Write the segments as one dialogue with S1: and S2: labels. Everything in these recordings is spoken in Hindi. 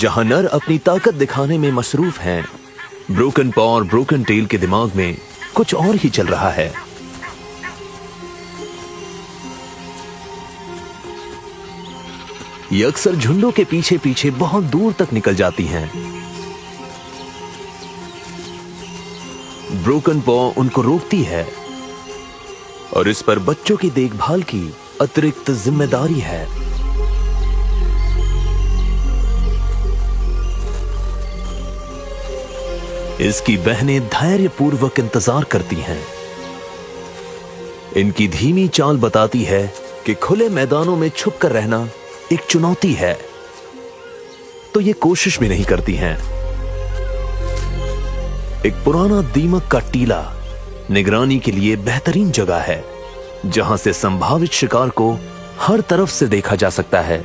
S1: जहां नर अपनी ताकत दिखाने में मसरूफ हैं, ब्रोकन पॉ और ब्रोकन टेल के दिमाग में कुछ और ही चल रहा है। ये अक्सर झुंडों के पीछे पीछे बहुत दूर तक निकल जाती हैं। ब्रोकन पॉ उनको रोकती है और इस पर बच्चों की देखभाल की अतिरिक्त जिम्मेदारी है। इसकी बहनें धैर्यपूर्वक इंतजार करती हैं। इनकी धीमी चाल बताती है कि खुले मैदानों में छुपकर रहना एक चुनौती है, तो ये कोशिश भी नहीं करती हैं। एक पुराना दीमक का टीला निगरानी के लिए बेहतरीन जगह है, जहां से संभावित शिकार को हर तरफ से देखा जा सकता है।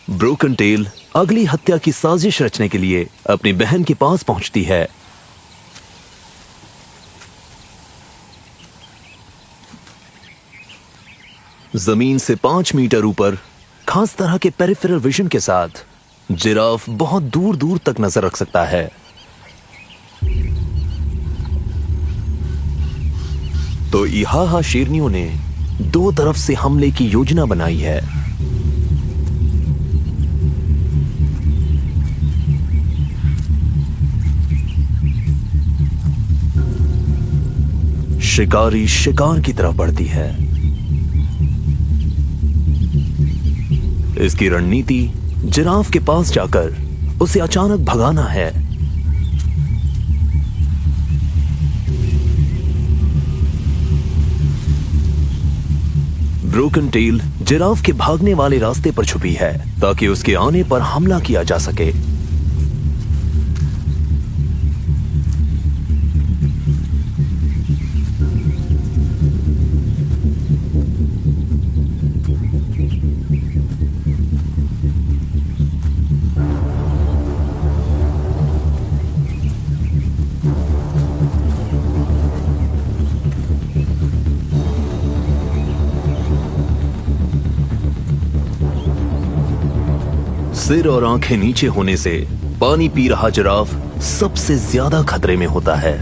S1: ब्रोकन टेल अगली हत्या की साजिश रचने के लिए अपनी बहन के पास पहुंचती है। जमीन से 5 मीटर ऊपर खास तरह के पेरिफेरल विजन के साथ जिराफ बहुत दूर दूर तक नजर रख सकता है। तो इहाहा शेरनियों ने 2 तरफ से हमले की योजना बनाई है। शिकारी शिकार की तरफ बढ़ती है। इसकी रणनीति जिराफ के पास जाकर उसे अचानक भगाना है। ब्रोकन टेल जिराफ के भागने वाले रास्ते पर छुपी है ताकि उसके आने पर हमला किया जा सके। सिर और आंखें नीचे होने से पानी पी रहा जिराफ सबसे ज्यादा खतरे में होता है।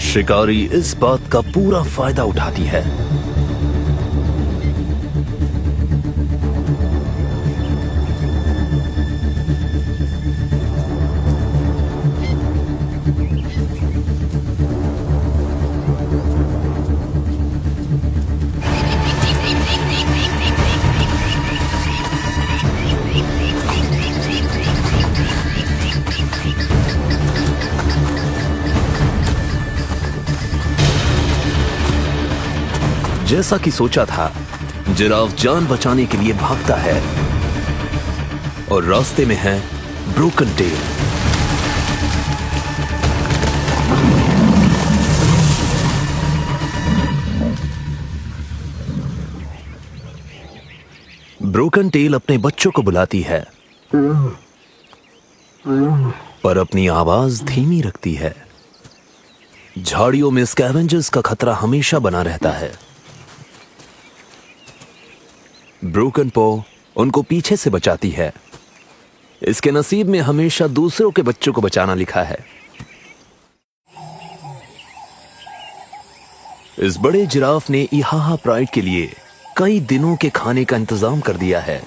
S1: शिकारी इस बात का पूरा फायदा उठाती है। जैसा कि सोचा था, जिराफ जान बचाने के लिए भागता है और रास्ते में है ब्रोकन टेल। ब्रोकन टेल अपने बच्चों को बुलाती है, पर अपनी आवाज धीमी रखती है। झाड़ियों में स्कैवेंजर्स का खतरा हमेशा बना रहता है। ब्रोकन पॉ उनको पीछे से बचाती है। इसके नसीब में हमेशा दूसरों के बच्चों को बचाना लिखा है। इस बड़े जिराफ ने इहाहा प्राइड के लिए कई दिनों के खाने का इंतजाम कर दिया है।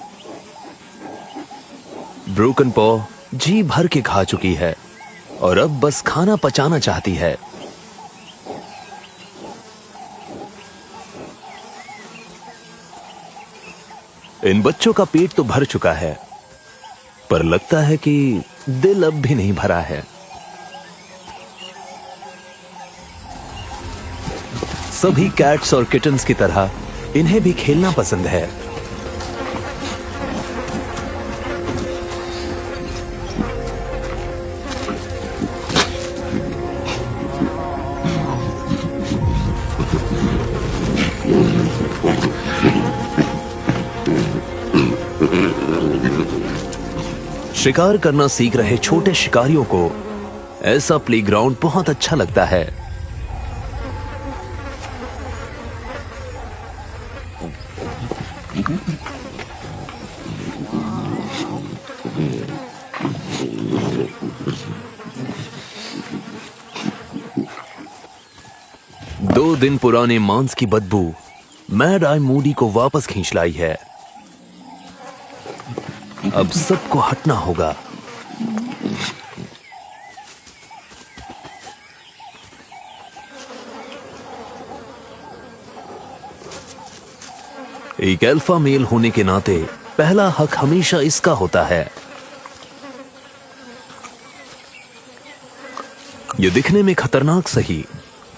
S1: ब्रोकन पॉ जी भर के खा चुकी है और अब बस खाना पचाना चाहती है। इन बच्चों का पेट तो भर चुका है, पर लगता है कि दिल अब भी नहीं भरा है। सभी कैट्स और किटन्स की तरह इन्हें भी खेलना पसंद है। शिकार करना सीख रहे छोटे शिकारियों को ऐसा प्लेग्राउंड बहुत अच्छा लगता है। दो दिन पुराने मांस की बदबू मैड आई मूडी को वापस खींच लाई है। अब सबको हटना होगा। एक अल्फा मेल होने के नाते पहला हक हमेशा इसका होता है। यह दिखने में खतरनाक सही,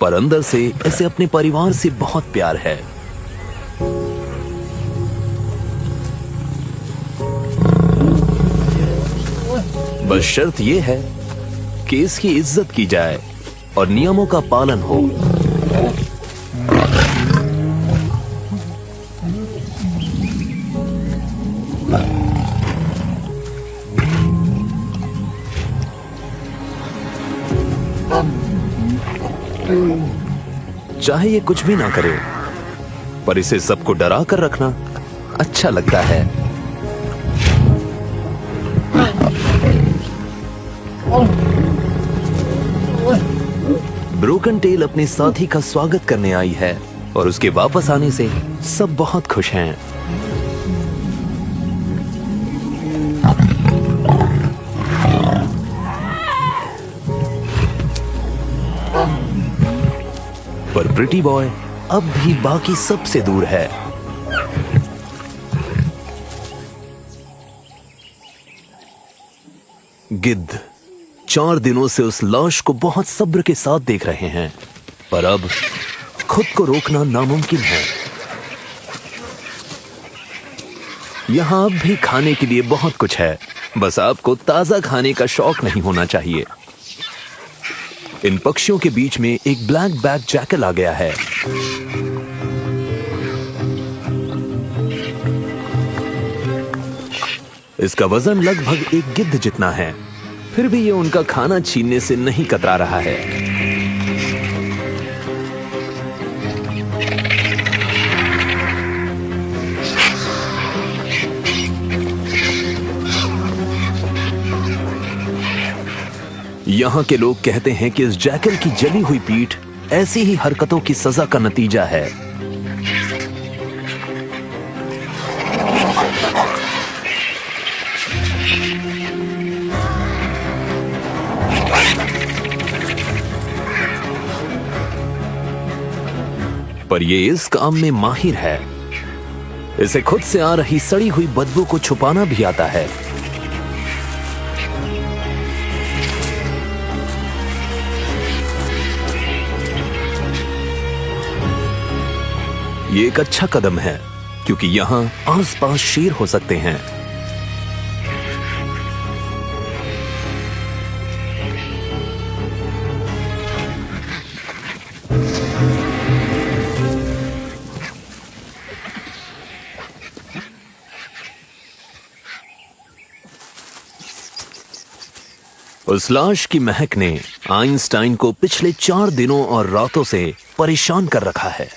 S1: पर अंदर से इसे अपने परिवार से बहुत प्यार है। बस शर्त यह है कि इसकी इज्जत की जाए और नियमों का पालन हो। चाहे ये कुछ भी ना करे, पर इसे सबको डरा कर रखना अच्छा लगता है। ब्रोकन टेल अपने साथी का स्वागत करने आई है और उसके वापस आने से सब बहुत खुश हैं। पर प्रिटी बॉय अब भी बाकी सबसे दूर है। गिद्ध 4 दिनों से उस लाश को बहुत सब्र के साथ देख रहे हैं, पर अब खुद को रोकना नामुमकिन है। यहां अब भी खाने के लिए बहुत कुछ है, बस आपको ताजा खाने का शौक नहीं होना चाहिए। इन पक्षियों के बीच में एक ब्लैक बैक जैकल आ गया है। इसका वजन लगभग एक गिद्ध जितना है, फिर भी ये उनका खाना छीनने से नहीं कतरा रहा है। यहां के लोग कहते हैं कि इस जैकल की जली हुई पीठ ऐसी ही हरकतों की सजा का नतीजा है। पर ये इस काम में माहिर है। इसे खुद से आ रही सड़ी हुई बदबू को छुपाना भी आता है। ये एक अच्छा कदम है, क्योंकि यहां आसपास शेर हो सकते हैं। उस लाश की महक ने आइंस्टाइन को पिछले 4 दिनों और रातों से परेशान कर रखा है।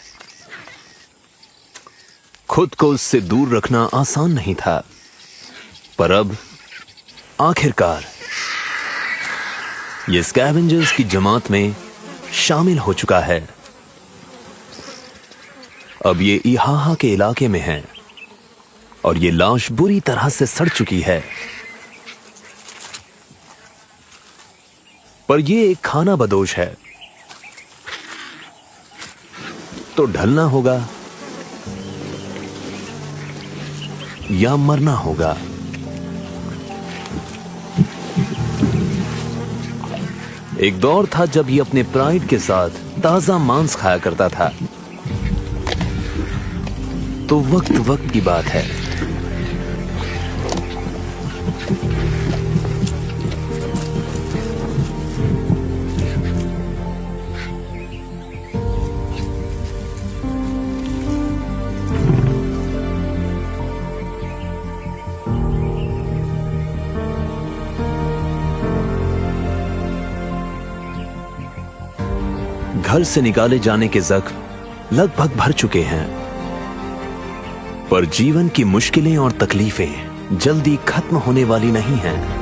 S1: खुद को उससे दूर रखना आसान नहीं था, पर अब आखिरकार ये स्कैवेंजर्स की जमात में शामिल हो चुका है। अब ये इहाहा के इलाके में है और ये लाश बुरी तरह से सड़ चुकी है। पर ये एक खाना बदोश है, तो ढलना होगा या मरना होगा। एक दौर था जब ये अपने प्राइड के साथ ताजा मांस खाया करता था, तो वक्त वक्त की बात है। घर से निकाले जाने के जख्म लगभग भर चुके हैं, पर जीवन की मुश्किलें और तकलीफें जल्दी खत्म होने वाली नहीं हैं।